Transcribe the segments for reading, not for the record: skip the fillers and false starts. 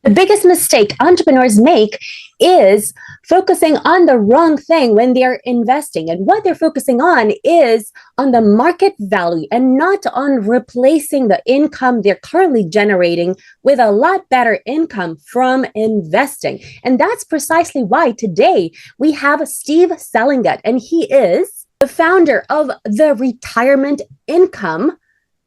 The biggest mistake entrepreneurs make is focusing on the wrong thing when they're investing. And what they're focusing on is on the market value and not on replacing the income they're currently generating with a lot better income from investing. And that's precisely why today we have Steve Selengut, and he is the founder of the Retirement Income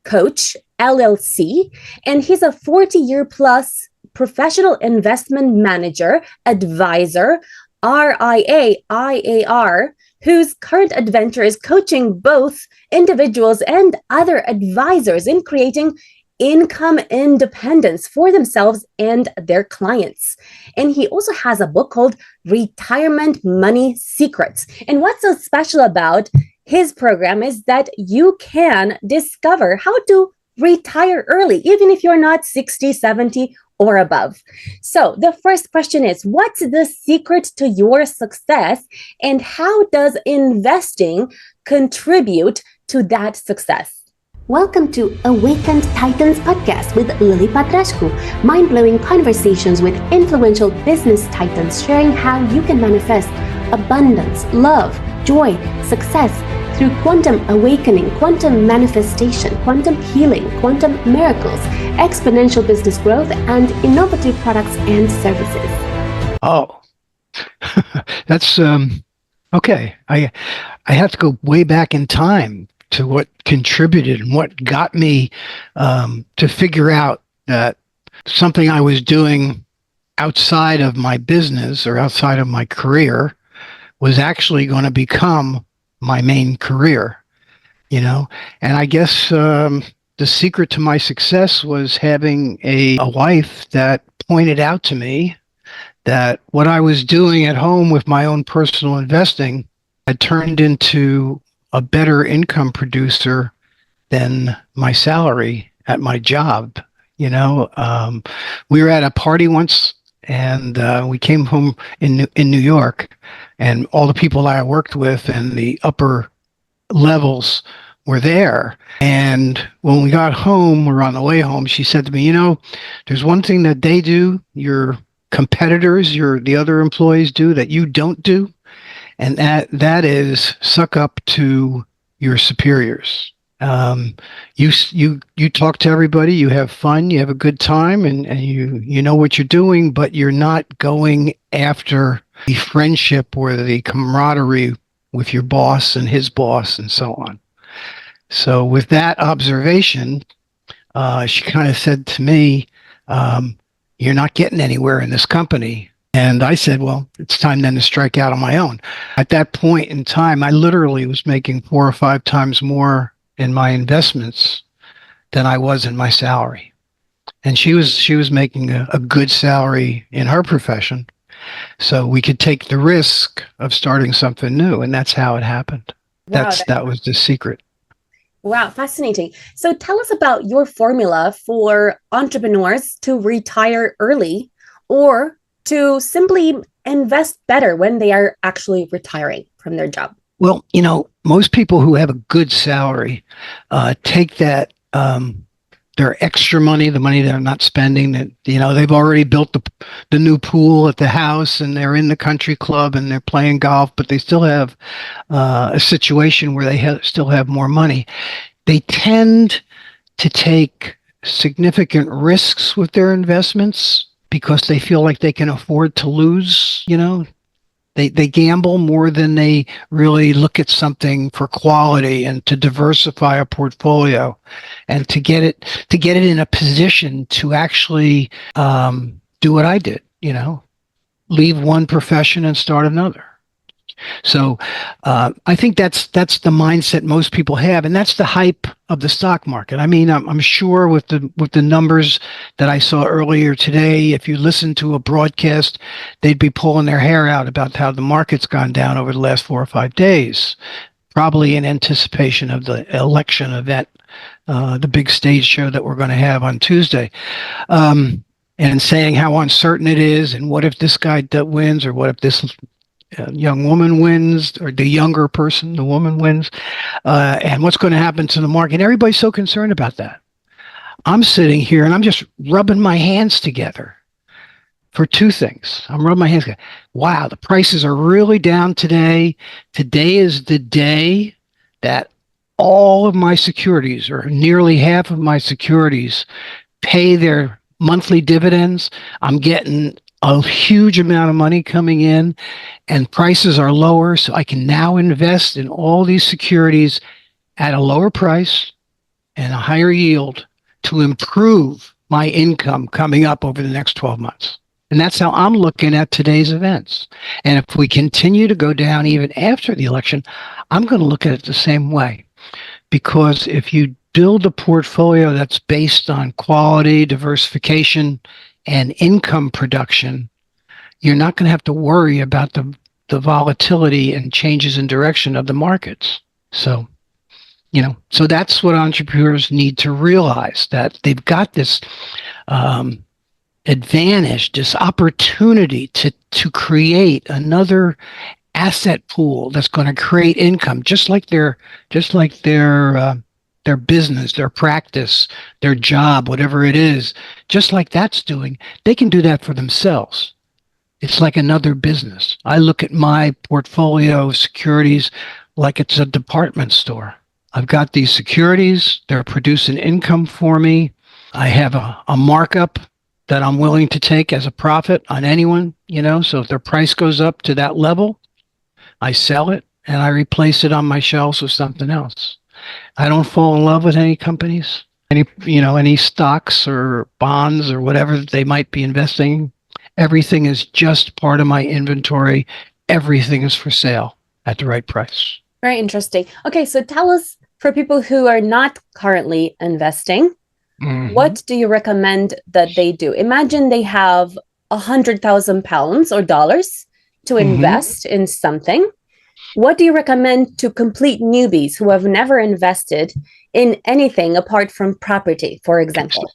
Coach LLC, and he's a 40-year plus professional investment manager, advisor, RIA, IAR, whose current adventure is coaching both individuals and other advisors in creating income independence for themselves and their clients. And he also has a book called Retirement Money Secrets. And what's so special about his program is that you can discover how to retire early, even if you're not 60, 70, or above. So the first question is, what's the secret to your success, and how does investing contribute to that success? Welcome to Awakened Titans podcast with Lily Patrascu, mind-blowing conversations with influential business titans sharing how you can manifest abundance, love, joy, success through quantum awakening, quantum manifestation, quantum healing, quantum miracles, exponential business growth, and innovative products and services. Oh, that's okay. I have to go way back in time to what contributed and what got me to figure out that something I was doing outside of my business or outside of my career was actually going to become my main career, and I guess the secret to my success was having a wife that pointed out to me that what I was doing at home with my own personal investing had turned into a better income producer than my salary at my job. We were at a party once, and we came home in New York, and all the people I worked with and the upper levels were there. And when we got home, we were on the way home, she said to me, there's one thing that they do, your competitors, the other employees do that you don't do, and that is suck up to your superiors. You talk to everybody, you have fun, you have a good time, and you know what you're doing, but you're not going after the friendship or the camaraderie with your boss and his boss and so on. So with that observation, she kind of said to me, you're not getting anywhere in this company. And I said, well, it's time then to strike out on my own. At that point in time, I literally was making 4 or 5 times more in my investments than I was in my salary. And she was making a good salary in her profession. So we could take the risk of starting something new. And that's how it happened. Wow, that was the secret. Wow, fascinating. So tell us about your formula for entrepreneurs to retire early or to simply invest better when they are actually retiring from their job. Well, most people who have a good salary take that their extra money, the money they're not spending, that they've already built the new pool at the house, and they're in the country club and they're playing golf, but they still have a situation where they still have more money. They tend to take significant risks with their investments because they feel like they can afford to lose. They gamble more than they really look at something for quality and to diversify a portfolio and to get it in a position to actually do what I did, leave one profession and start another. So I think that's the mindset most people have, and that's the hype of the stock market. I mean, I'm sure with the numbers that I saw earlier today, if you listen to a broadcast, they'd be pulling their hair out about how the market's gone down over the last 4 or 5 days, probably in anticipation of the election event, the big stage show that we're going to have on Tuesday. And saying how uncertain it is, and what if this guy wins, or what if this young woman wins, or the younger person, the woman wins, and what's going to happen to the market. Everybody's so concerned about that. I'm sitting here and I'm just rubbing my hands together for two things. I'm rubbing my hands. Wow, the prices are really down today. Today is the day that all of my securities, or nearly half of my securities, pay their monthly dividends. I'm getting a huge amount of money coming in, and prices are lower. So I can now invest in all these securities at a lower price and a higher yield to improve my income coming up over the next 12 months. And that's how I'm looking at today's events. And if we continue to go down even after the election, I'm going to look at it the same way. Because if you build a portfolio that's based on quality, diversification, and income production, you're not going to have to worry about the volatility and changes in direction of the markets. So, so that's what entrepreneurs need to realize, that they've got this advantage, this opportunity to create another asset pool that's going to create income, just like their business, their practice, their job, whatever it is, just like that's doing. They can do that for themselves. It's like another business. I look at my portfolio of securities like it's a department store. I've got these securities. They're producing income for me. I have a markup that I'm willing to take as a profit on anyone, so if their price goes up to that level, I sell it and I replace it on my shelves with something else. I don't fall in love with any companies, any stocks or bonds or whatever that they might be investing. Everything is just part of my inventory. Everything is for sale at the right price. Very interesting. Okay, so tell us, for people who are not currently investing, what do you recommend that they do? Imagine they have £100,000 or dollars to invest in something. What do you recommend to complete newbies who have never invested in anything apart from property, for example?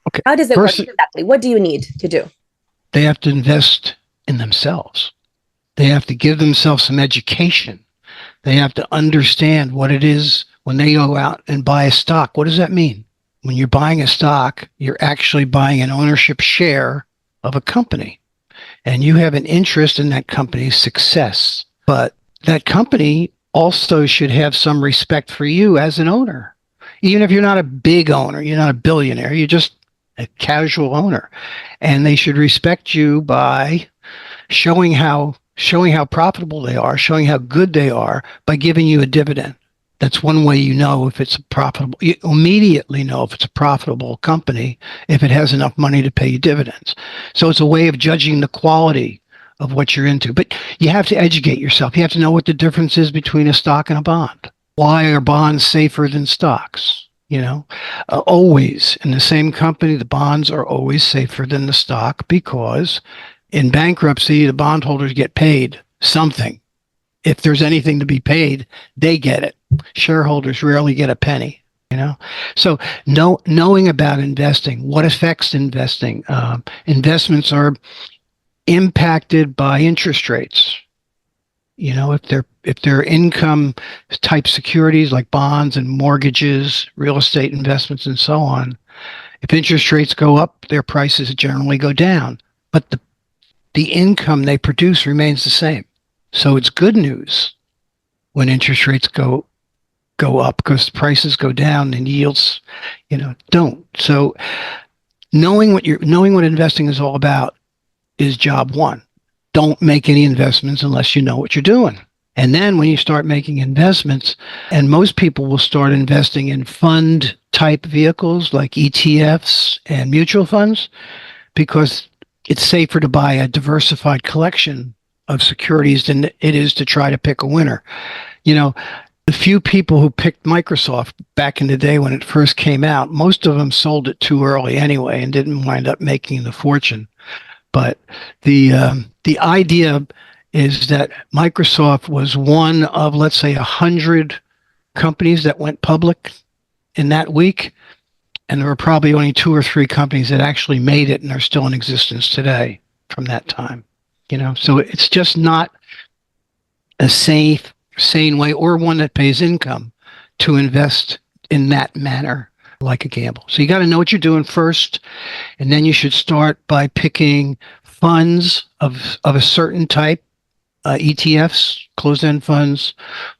Okay. How does it work exactly? What do you need to do? They have to invest in themselves. They have to give themselves some education. They have to understand what it is when they go out and buy a stock. What does that mean? When you're buying a stock, you're actually buying an ownership share of a company, and you have an interest in that company's success. But that company also should have some respect for you as an owner. Even if you're not a big owner, you're not a billionaire, you're just a casual owner. And they should respect you by showing how profitable they are, showing how good they are by giving you a dividend. That's one way you know if it's profitable. You immediately know if it's a profitable company if it has enough money to pay you dividends. So it's a way of judging the quality of what you're into. But you have to educate yourself. You have to know what the difference is between a stock and a bond. Why are bonds safer than stocks? Always in the same company, the bonds are always safer than the stock, because in bankruptcy, the bondholders get paid something. If there's anything to be paid, they get it. Shareholders rarely get a penny, So knowing about investing, what affects investing. Investments are impacted by interest rates. If they're income type securities like bonds and mortgages, real estate investments, and so on, if interest rates go up, their prices generally go down. But the income they produce remains the same. So it's good news when interest rates go up, because prices go down and yields, don't. So knowing what investing is all about is job one. Don't make any investments unless you know what you're doing. And then when you start making investments, and most people will start investing in fund type vehicles like ETFs and mutual funds, because it's safer to buy a diversified collection of securities than it is to try to pick a winner. The few people who picked Microsoft back in the day when it first came out, most of them sold it too early anyway and didn't wind up making the fortune. But the idea is that Microsoft was one of, let's say, 100 companies that went public in that week. And there were probably only 2 or 3 companies that actually made it and are still in existence today from that time. So it's just not a sane way, or one that pays income, to invest in that manner like a gamble. So you got to know what you're doing first, and then you should start by picking funds of a certain type, ETFs, closed-end funds,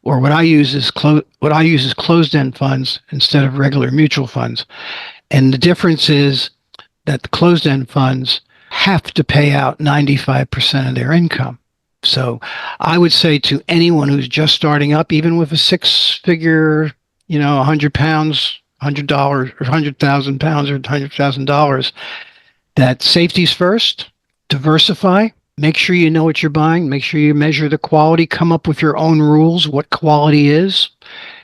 or what I use is closed-end funds instead of regular mutual funds. And the difference is that the closed-end funds have to pay out 95% of their income. So I would say to anyone who's just starting up, even with a six-figure, £100, $100, or £100,000 or $100,000, that safety's first, diversify, make sure you know what you're buying, make sure you measure the quality, come up with your own rules, what quality is.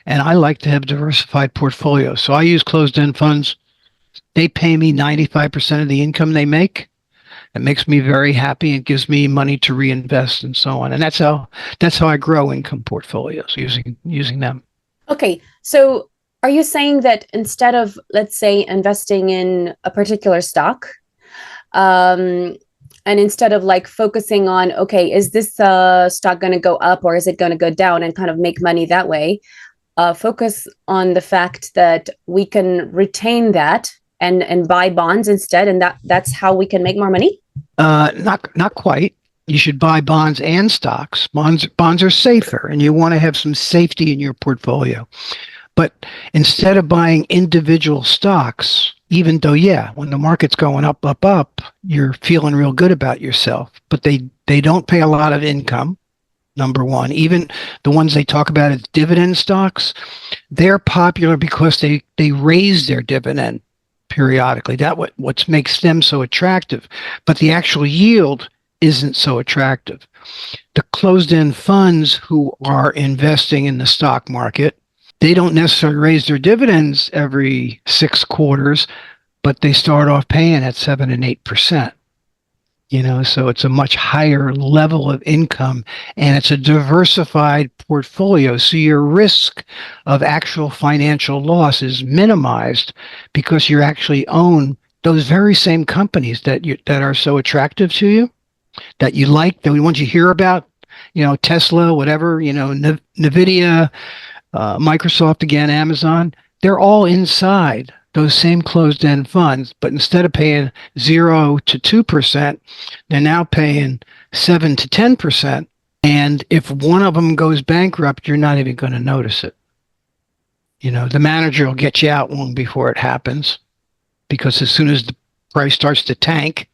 And I like to have diversified portfolios. So I use closed-end funds. They pay me 95% of the income they make. It makes me very happy and gives me money to reinvest and so on. And that's how I grow income portfolios using them. Okay, so are you saying that instead of, let's say, investing in a particular stock, and instead of like focusing on, okay, is this stock going to go up or is it going to go down, and kind of make money that way, focus on the fact that we can retain that and buy bonds instead, and that's how we can make more money? Not quite. You should buy bonds and stocks. Bonds are safer, and you want to have some safety in your portfolio. But instead of buying individual stocks, even though, when the market's going up, you're feeling real good about yourself. But they don't pay a lot of income, number one. Even the ones they talk about as dividend stocks, they're popular because they raise their dividend periodically. That's what makes them so attractive. But the actual yield isn't so attractive. The closed-end funds who are investing in the stock market, they don't necessarily raise their dividends every 6 quarters, but they start off paying at 7 and 8%. So it's a much higher level of income, and it's a diversified portfolio. So your risk of actual financial loss is minimized because you actually own those very same companies that are so attractive to you, that you like, that we want you to hear about, Tesla, whatever, NVIDIA, Microsoft, again, Amazon. They're all inside those same closed-end funds, but instead of paying 0 to 2%, they're now paying 7 to 10%. And if one of them goes bankrupt, you're not even going to notice it. The manager will get you out long before it happens, because as soon as the price starts to tank,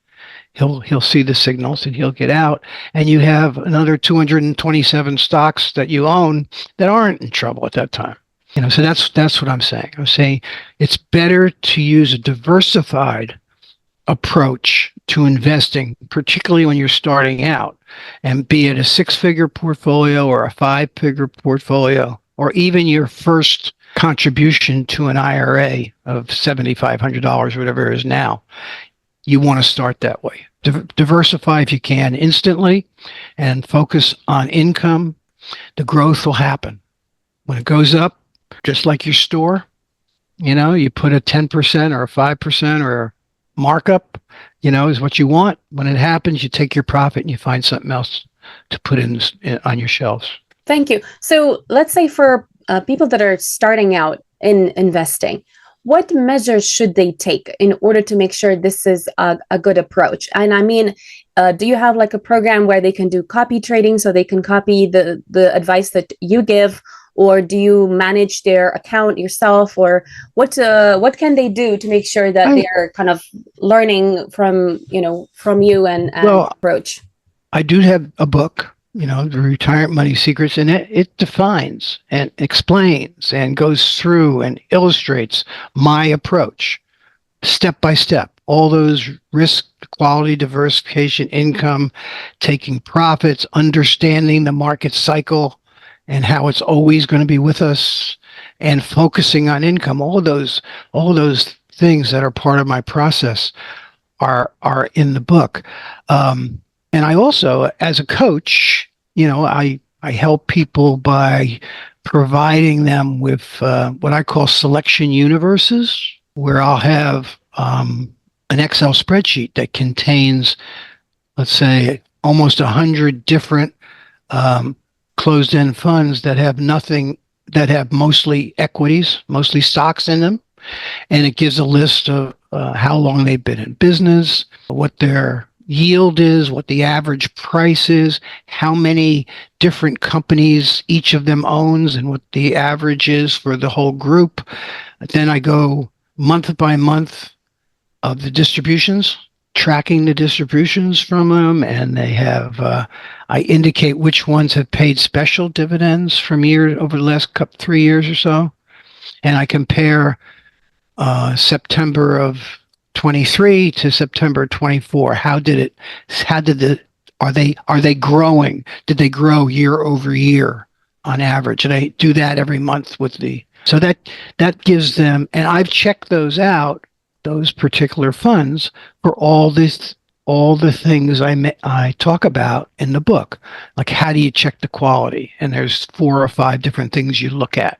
he'll see the signals and he'll get out. And you have another 227 stocks that you own that aren't in trouble at that time. So that's what I'm saying. I'm saying it's better to use a diversified approach to investing, particularly when you're starting out, and be it a 6-figure portfolio or a 5-figure portfolio, or even your first contribution to an IRA of $7,500, whatever it is now. You want to start that way. Diversify if you can instantly and focus on income. The growth will happen. When it goes up, just like your store, you put a 10% or a 5% or markup, is what you want. When it happens, you take your profit and you find something else to put in on your shelves. Thank you. So let's say for people that are starting out in investing, what measures should they take in order to make sure this is a good approach? And I mean, do you have like a program where they can do copy trading so they can copy the advice that you give? Or do you manage their account yourself? Or what can they do to make sure that they're kind of learning from you and approach? I do have a book, the Retirement Money Secrets, and it defines and explains and goes through and illustrates my approach step by step. All those risk, quality, diversification, income, taking profits, understanding the market cycle and how it's always going to be with us, and focusing on income. All those things that are part of my process are in the book. And I also, as a coach, I help people by providing them with what I call selection universes, where I'll have an Excel spreadsheet that contains, let's say, almost 100 different closed-end funds that have mostly equities, mostly stocks in them. And it gives a list of how long they've been in business, what their yield is, what the average price is, how many different companies each of them owns, and what the average is for the whole group. Then I go month by month of the distributions, tracking the distributions from them, and they have I indicate which ones have paid special dividends from over the last 3 years or so, and I compare September of 23 to September 24. Are they growing? Did they grow year over year on average? And I do that every month so that gives them, and I've checked those out, those particular funds, for all the things I talk about in the book. Like, how do you check the quality? And there's 4 or 5 different things you look at.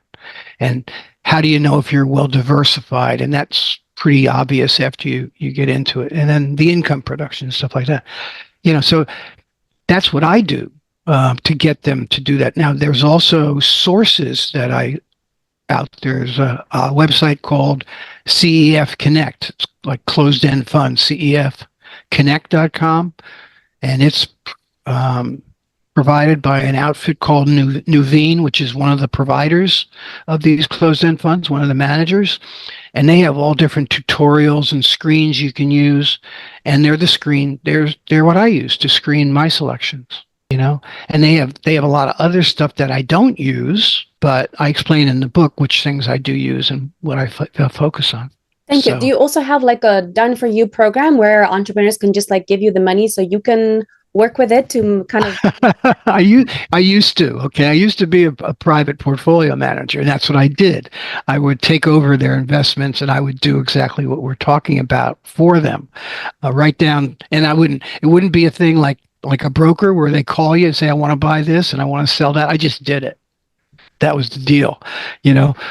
And how do you know if you're well diversified? And that's pretty obvious after you get into it. And then the income production and stuff like that. So that's what I do to get them to do that. Now, there's also sources that there's a website called CEF Connect. It's like closed-end fund, CEFconnect.com. And it's provided by an outfit called Nuveen, which is one of the providers of these closed-end funds, one of the managers. And they have all different tutorials and screens you can use. And they're what I use to screen my selections, And they have a lot of other stuff that I don't use, but I explain in the book which things I do use and what I focus on. Thank you. Do you also have like a done for you program where entrepreneurs can just like give you the money so you can work with it to kind of? I used to. Okay. I used to be a private portfolio manager, and that's what I did. I would take over their investments and I would do exactly what we're talking about for them. Write down, and it wouldn't be a thing like a broker where they call you and say, I want to buy this and I want to sell that. I just did it. That was the deal,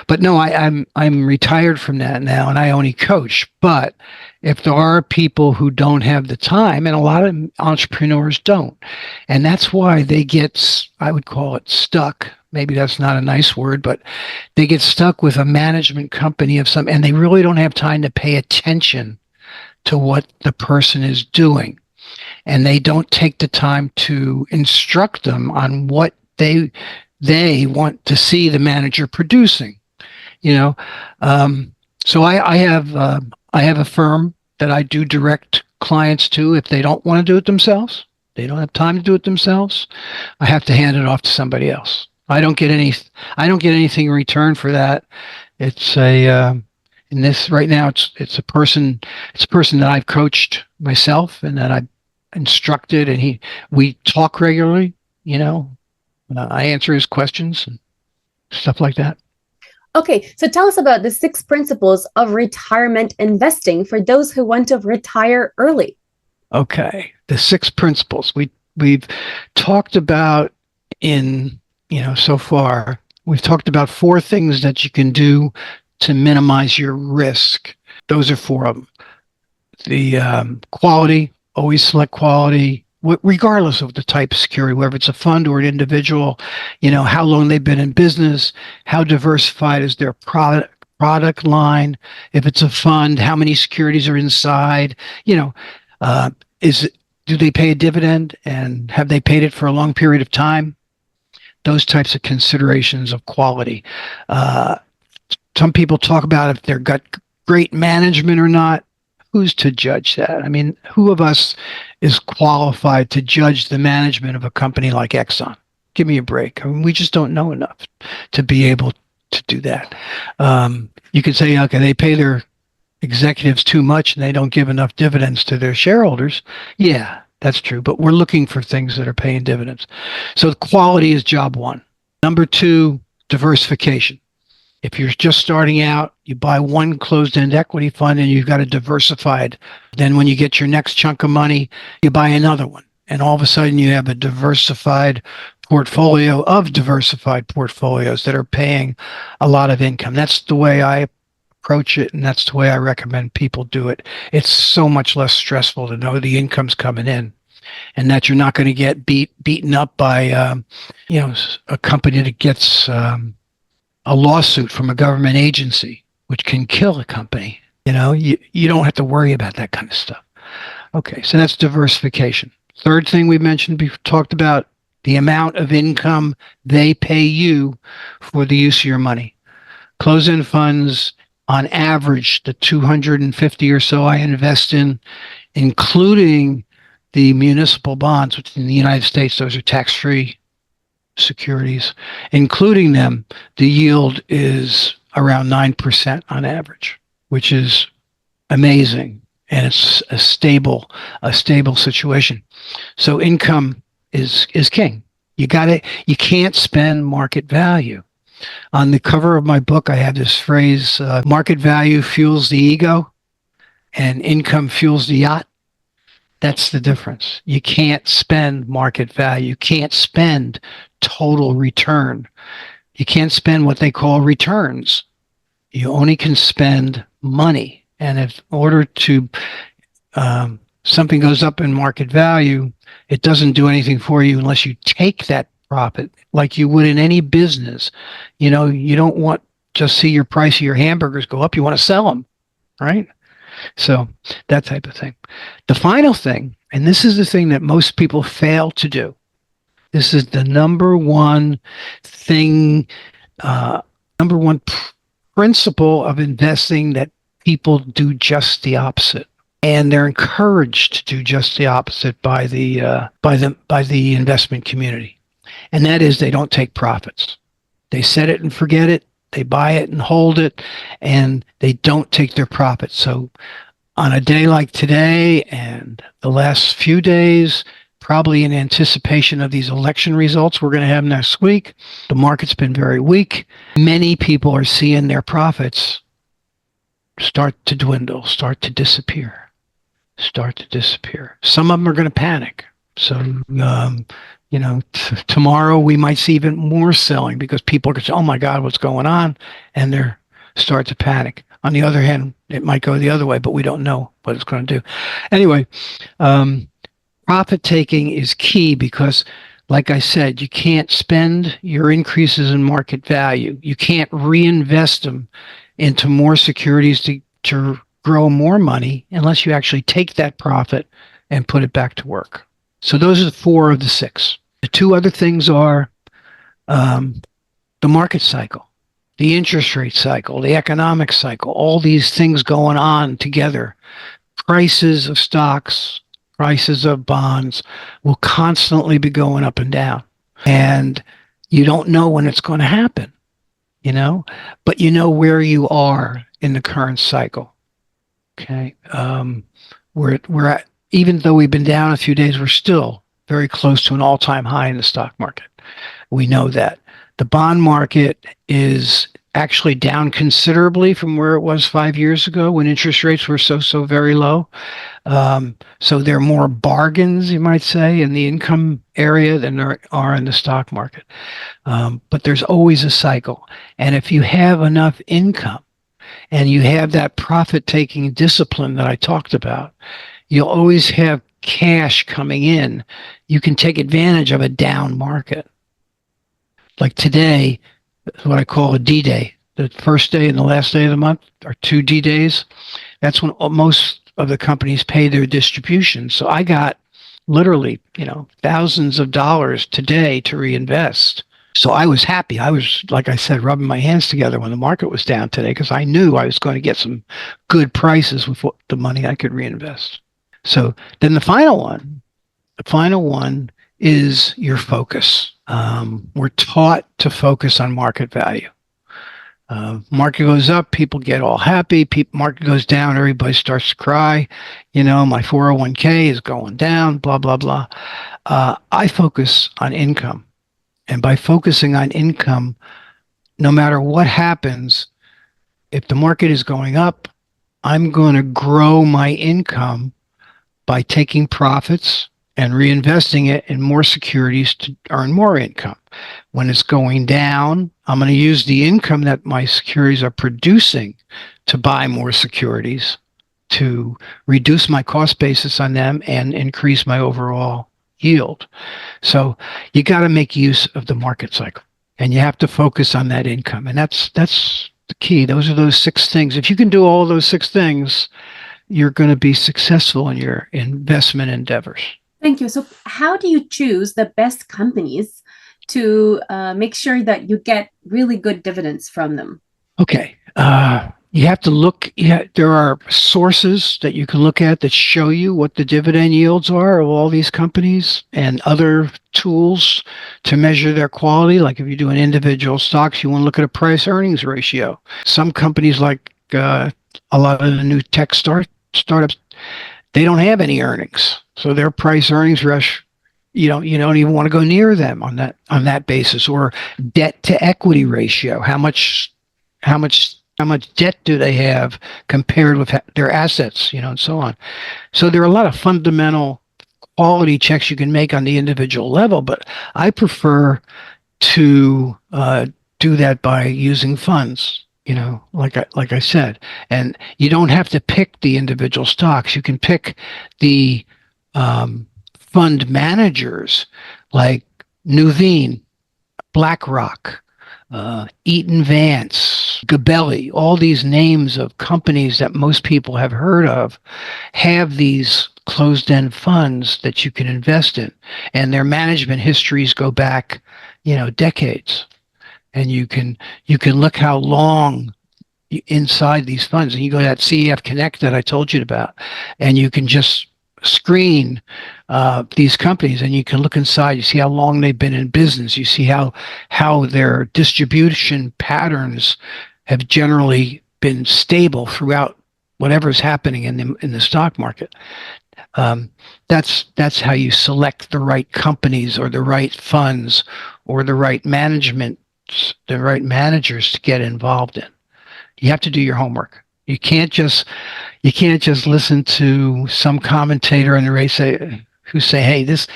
But no, I'm retired from that now, and I only coach. But if there are people who don't have the time, and a lot of entrepreneurs don't, and that's why they get, I would call it stuck. Maybe that's not a nice word, but they get stuck with a management company and they really don't have time to pay attention to what the person is doing, and they don't take the time to instruct them on what they want to see the manager producing, So I have a firm that I do direct clients to. If they don't want to do it themselves, they don't have time to do it themselves, I have to hand it off to somebody else. I don't get anything in return for that. It's in this right now, it's a person that I've coached myself and that I've instructed, and we talk regularly, I answer his questions and stuff like that. Okay, so tell us about the 6 principles of retirement investing for those who want to retire early. Okay, the 6 principles we've talked about so far. We've talked about 4 things that you can do to minimize your risk. Those are 4 of them. The quality, always select quality, regardless of the type of security, whether it's a fund or an individual, how long they've been in business, how diversified is their product line. If it's a fund, how many securities are inside, do they pay a dividend, and have they paid it for a long period of time? Those types of considerations of quality. Some people talk about if they've got great management or not. Who's to judge that? I mean, who of us is qualified to judge the management of a company like Exxon? Give me a break. I mean, we just don't know enough to be able to do that. You could say, okay, they pay their executives too much and they don't give enough dividends to their shareholders. Yeah, that's true. But we're looking for things that are paying dividends. So quality is job 1. Number 2, diversification. If you're just starting out, you buy one closed-end equity fund and you've got a diversified. Then when you get your next chunk of money, you buy another one. And all of a sudden you have a diversified portfolio of diversified portfolios that are paying a lot of income. That's the way I approach it, and that's the way I recommend people do it. It's so much less stressful to know the income's coming in, and that you're not going to get beaten up by a company that gets a lawsuit from a government agency, which can kill a company. You don't have to worry about that kind of stuff. Okay, so that's diversification. Third thing we mentioned, we talked about the amount of income they pay you for the use of your money. Closed-end funds, on average, the 250 or so I invest in, including the municipal bonds, which in the United States, those are tax-free securities, including them, the yield is around 9% on average, which is amazing. And it's a stable situation. So income is king. You can't spend market value. On the cover of my book, I have this phrase, market value fuels the ego and income fuels the yacht. That's the difference. You can't spend market value. You can't spend total return. You can't spend what they call returns. You only can spend money. And if in order to something goes up in market value, it doesn't do anything for you unless you take that profit like you would in any business. You know, you don't want just see your price of your hamburgers go up. You want to sell them, right? So that type of thing. The final thing, and this is the thing that most people fail to do. This is the number one thing, number one principle of investing that people do just the opposite. And they're encouraged to do just the opposite by the investment community. And that is they don't take profits. They set it and forget it. They buy it and hold it, and they don't take their profits. So on a day like today and the last few days, probably in anticipation of these election results we're going to have next week, the market's been very weak. Many people are seeing their profits start to dwindle, start to disappear. Some of them are going to panic. So, tomorrow we might see even more selling because people are going to say, oh my God, what's going on? And they start to panic. On the other hand, it might go the other way, but we don't know what it's going to do. Anyway, profit taking is key because, like I said, you can't spend your increases in market value. You can't reinvest them into more securities to grow more money unless you actually take that profit and put it back to work. So those are 4 of the 6. The 2 other things are the market cycle, the interest rate cycle, the economic cycle, all these things going on together. Prices of stocks, prices of bonds will constantly be going up and down. And you don't know when it's going to happen, but you know where you are in the current cycle. Okay. We're at, even though we've been down a few days, we're still very close to an all-time high in the stock market. We know that. The bond market is actually down considerably from where it was 5 years ago when interest rates were so very low. So there are more bargains, you might say, in the income area than there are in the stock market. But there's always a cycle. And if you have enough income and you have that profit-taking discipline that I talked about, you'll always have cash coming in. You can take advantage of a down market. Like today, what I call a D-Day. The first day and the last day of the month are 2 D-Days. That's when most of the companies pay their distributions. So I got literally, thousands of dollars today to reinvest. So I was happy. I was, like I said, rubbing my hands together when the market was down today because I knew I was going to get some good prices with the money I could reinvest. So then the final one is your focus. We're taught to focus on market value. Market goes up, people get all happy. Market goes down, everybody starts to cry. My 401k is going down, blah, blah, blah. I focus on income. And by focusing on income, no matter what happens, if the market is going up, I'm going to grow my income by taking profits and reinvesting it in more securities to earn more income. When it's going down, I'm going to use the income that my securities are producing to buy more securities, to reduce my cost basis on them and increase my overall yield. So you got to make use of the market cycle, and you have to focus on that income. And that's the key. Those are those 6 things. If you can do all those 6 things, you're going to be successful in your investment endeavors. Thank you. So how do you choose the best companies to make sure that you get really good dividends from them? Okay. You have to look. Yeah, there are sources that you can look at that show you what the dividend yields are of all these companies, and other tools to measure their quality. Like if you do an individual stocks, you want to look at a price earnings ratio. Some companies, like a lot of the new tech startups, they don't have any earnings, so their price earnings ratio, you don't even want to go near them on that basis. Or debt to equity ratio. How much debt do they have compared with their assets, and so on. So there are a lot of fundamental quality checks you can make on the individual level, but I prefer to do that by using funds, like I said. And you don't have to pick the individual stocks. You can pick the fund managers like Nuveen, BlackRock, Eaton Vance, Gabelli. All these names of companies that most people have heard of have these closed-end funds that you can invest in, and their management histories go back, decades. And you can look how long inside these funds, and you go to that CEF Connect that I told you about, and you can just screen these companies, and you can look inside. You see how long they've been in business. You see how their distribution patterns have generally been stable throughout whatever's happening in the stock market. That's how you select the right companies, or the right funds, or the right managers to get involved in. You have to do your homework. You can't just listen to some commentator in the race who say, "Hey, this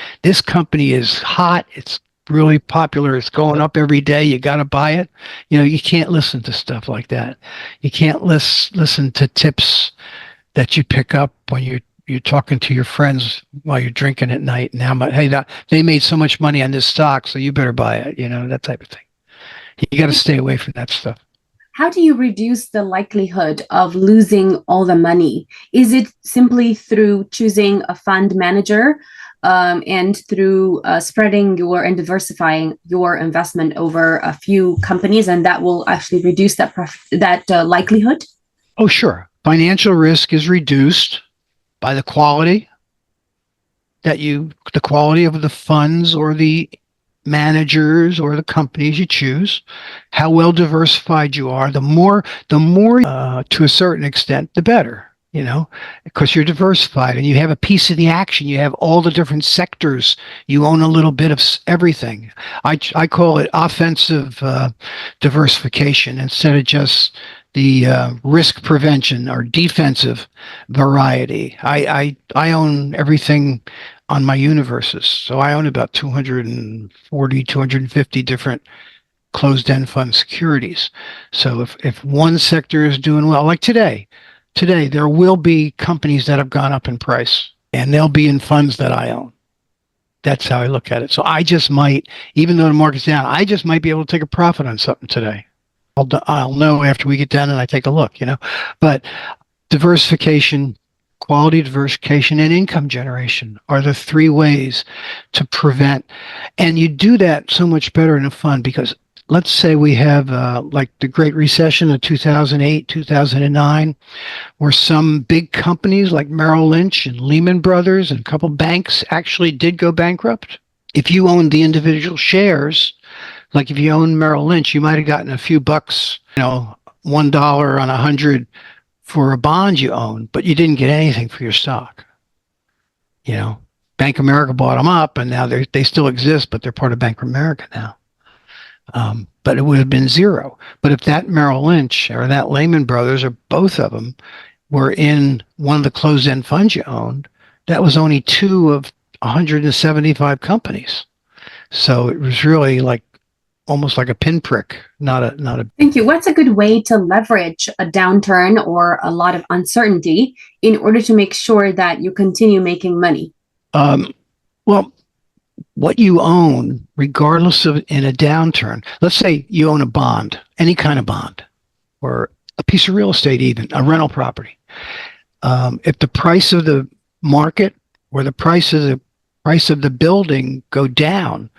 company is hot. It's really popular. It's going up every day. You got to buy it." You can't listen to stuff like that. You can't listen to tips that you pick up when you're talking to your friends while you're drinking at night. And they made so much money on this stock, so you better buy it. That type of thing. You got to stay away from that stuff. How do you reduce the likelihood of losing all the money? Is it simply through choosing a fund manager and through spreading and diversifying your investment over a few companies, and that will actually reduce that likelihood? Oh, sure. Financial risk is reduced by the quality of the funds, or the managers, or the companies you choose, how well diversified you are. The more, to a certain extent, the better, because you're diversified and you have a piece of the action. You have all the different sectors. You own a little bit of everything. I call it offensive diversification, instead of just the risk prevention or defensive variety. I own everything on my universes. So I own about 240, 250 different closed-end fund securities. So if one sector is doing well, like today there will be companies that have gone up in price, and they'll be in funds that I own. That's how I look at it. So I just might, even though the market's down, I just might be able to take a profit on something today. I'll know after we get done and I take a look, But diversification, quality diversification, and income generation are the three ways to prevent. And you do that so much better in a fund, because let's say we have like the Great Recession of 2008, 2009, where some big companies like Merrill Lynch and Lehman Brothers and a couple banks actually did go bankrupt. If you owned the individual shares, like if you own Merrill Lynch, you might have gotten a few bucks, $1 on 100 for a bond you own, but you didn't get anything for your stock. Bank of America bought them up, and now they still exist, but they're part of Bank of America now. But it would have been zero. But if that Merrill Lynch or that Lehman Brothers, or both of them, were in one of the closed-end funds you owned, that was only 2 of 175 companies. So it was really almost like a pinprick, not a. Thank you. What's a good way to leverage a downturn or a lot of uncertainty in order to make sure that you continue making money? Well, what you own, regardless of in a downturn, let's say you own a bond, any kind of bond, or a piece of real estate, even a rental property. If the price of the market or the price of the building go down,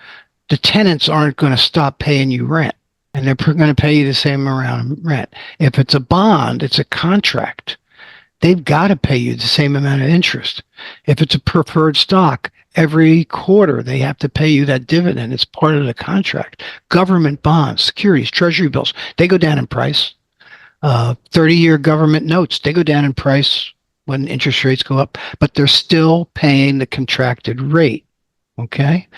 the tenants aren't going to stop paying you rent, and they're going to pay you the same amount of rent. If it's a bond, it's a contract. They've got to pay you the same amount of interest. If it's a preferred stock, every quarter they have to pay you that dividend. It's part of the contract. Government bonds, securities, treasury bills, they go down in price. 30-year government notes, they go down in price when interest rates go up, but they're still paying the contracted rate. Okay.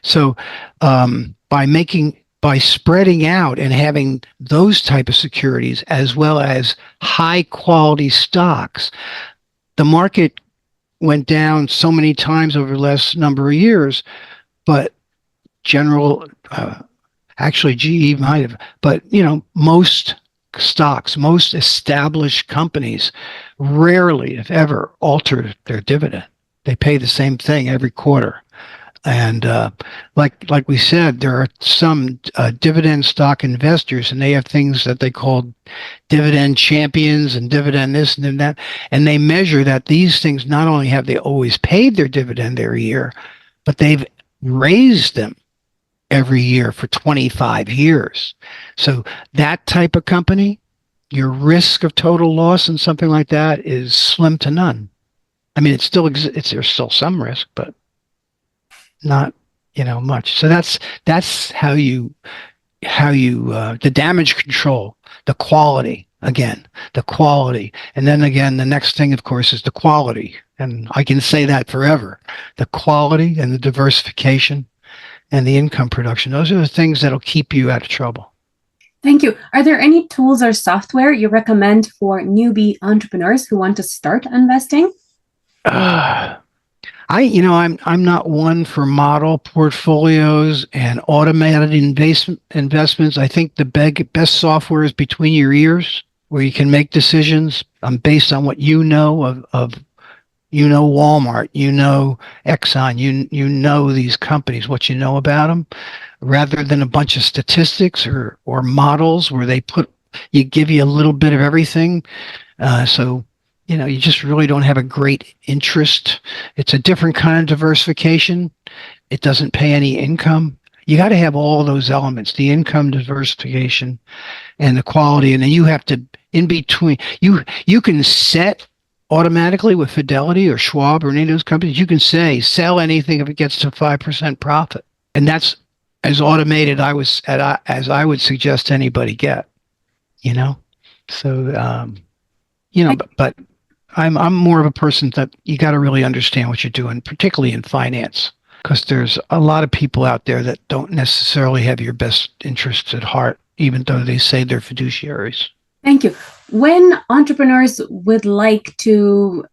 So by spreading out and having those type of securities as well as high quality stocks, the market went down so many times over the last number of years, but actually GE might have, but most stocks, most established companies rarely, if ever, alter their dividend. They pay the same thing every quarter. And like we said, there are some dividend stock investors, and they have things that they call dividend champions and dividend this and that. And they measure that these things not only have they always paid their dividend every year, but they've raised them every year for 25 years. So that type of company, your risk of total loss in something like that is slim to none. I mean, there's still some risk, but not much. So that's how you the damage control, the quality, and then again the next thing, of course, is the quality, and I can say that forever. The quality and the diversification and the income production, those are the things that'll keep you out of trouble. Thank you. Are there any tools or software you recommend for newbie entrepreneurs who want to start investing? I'm not one for model portfolios and automated investments. I think the best software is between your ears, where you can make decisions based on what you know of Walmart, Exxon, you know these companies, what you know about them, rather than a bunch of statistics or models where they give you a little bit of everything. So you just really don't have a great interest. It's a different kind of diversification. It doesn't pay any income. You got to have all those elements, the income diversification and the quality. And then you have to, in between, you can set automatically with Fidelity or Schwab or any of those companies, you can say, sell anything if it gets to 5% profit. And that's as automated as I would suggest anybody get, So, but I'm more of a person that you got to really understand what you're doing, particularly in finance, because there's a lot of people out there that don't necessarily have your best interests at heart, even though they say they're fiduciaries. Thank you. When entrepreneurs would like to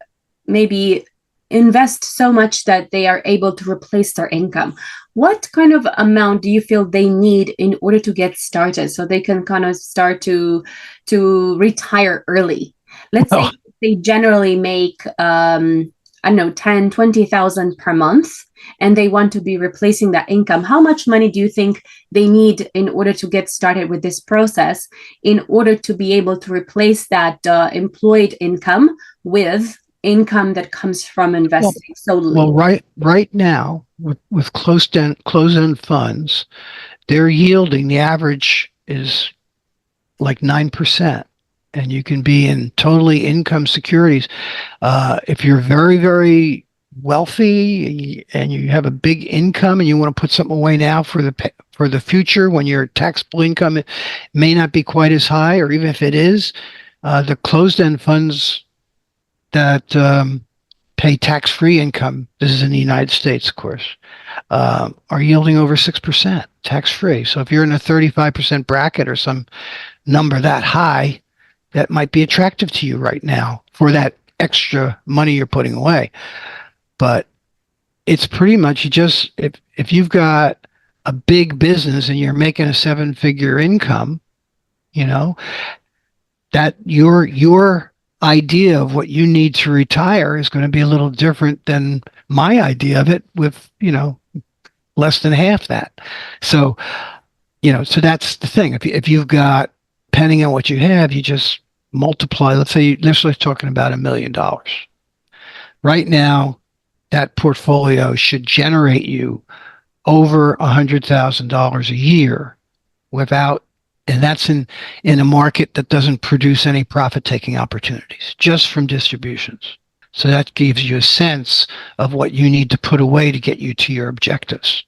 maybe invest so much that they are able to replace their income, what kind of amount do you feel they need in order to get started so they can kind of start to retire early? Let's say they generally make, 10, 20,000 per month, and they want to be replacing that income. How much money do you think they need in order to get started with this process, in order to be able to replace that employed income with income that comes from investing solely? Well, right now with closed-end funds, they're yielding, the average is like 9%. And you can be in totally income securities. If you're very, very wealthy and you have a big income and you want to put something away now for the future, when your taxable income may not be quite as high, or even if it is, the closed-end funds that pay tax-free income, this is in the United States, of course, are yielding over 6% tax-free. So if you're in a 35% bracket or some number that high, that might be attractive to you right now for that extra money you're putting away. But it's pretty much if you've got a big business and you're making a 7-figure income, that your idea of what you need to retire is going to be a little different than my idea of it, with less than half that. So so that's the thing. If you've got, depending on what you have, you just multiply, let's say, let's talking about $1 million. Right now, that portfolio should generate you over $100,000 a year without, and that's in a market that doesn't produce any profit-taking opportunities, just from distributions. So that gives you a sense of what you need to put away to get you to your objectives.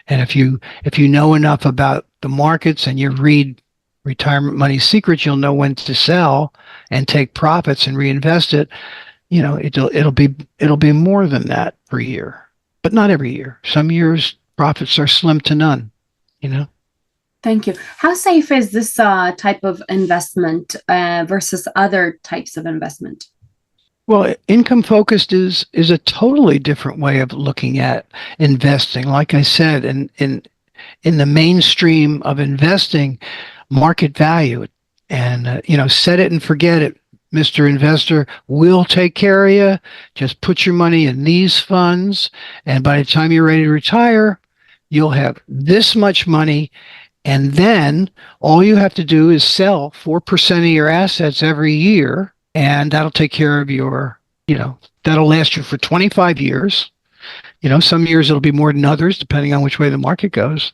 And if you know enough about the markets and you read Retirement Money Secrets, you'll know when to sell and take profits and reinvest it. You know, it'll be more than that per year, but not every year. Some years profits are slim to none, you know. Thank you. How safe is this type of investment versus other types of investment? Well, income focused is a totally different way of looking at investing. Like I said, in the mainstream of investing, market value, and set it and forget it. Mr. Investor, we'll take care of you. Just put your money in these funds, and by the time you're ready to retire, you'll have this much money, and then all you have to do is sell 4% of your assets every year, and that'll take care of your, that'll last you for 25 years. Some years it'll be more than others, depending on which way the market goes.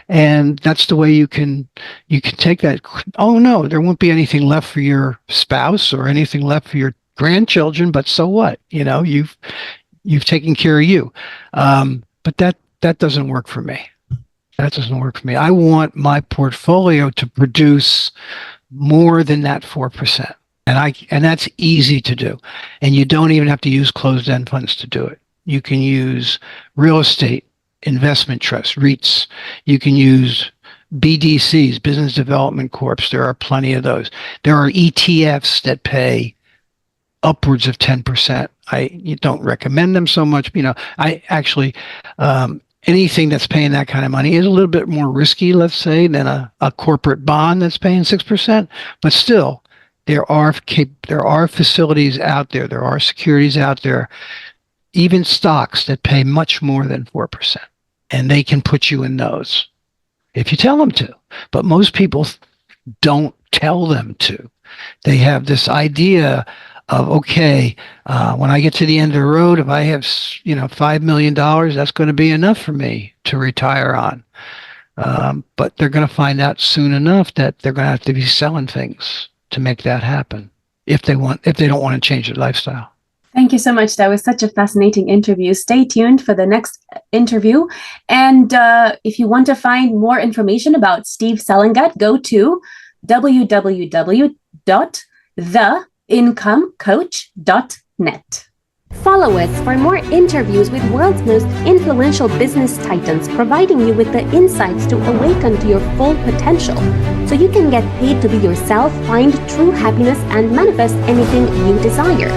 And that's the way you can take that. Oh no, there won't be anything left for your spouse or anything left for your grandchildren, but so what? You've taken care of you. But that doesn't work for me. That doesn't work for me. I want my portfolio to produce more than that 4%. And that's easy to do. And you don't even have to use closed-end funds to do it. You can use real estate investment trusts, REITs. You can use BDCs, business development corps. There are plenty of those. There are ETFs that pay upwards of 10%. You don't recommend them so much. I actually, anything that's paying that kind of money is a little bit more risky, let's say, than a corporate bond that's paying 6%. But still, there are facilities out there. There are securities out there, even stocks that pay much more than 4%, and they can put you in those if you tell them to. But most people don't tell them to. They have this idea of, okay, when I get to the end of the road, if I have, $5 million, that's going to be enough for me to retire on. But they're going to find out soon enough that they're going to have to be selling things to make that happen if they don't want to change their lifestyle. Thank you so much. That was such a fascinating interview. Stay tuned for the next interview. And if you want to find more information about Steve Selengut, go to www.theincomecoach.net. Follow us for more interviews with world's most influential business titans, providing you with the insights to awaken to your full potential so you can get paid to be yourself, find true happiness, and manifest anything you desire.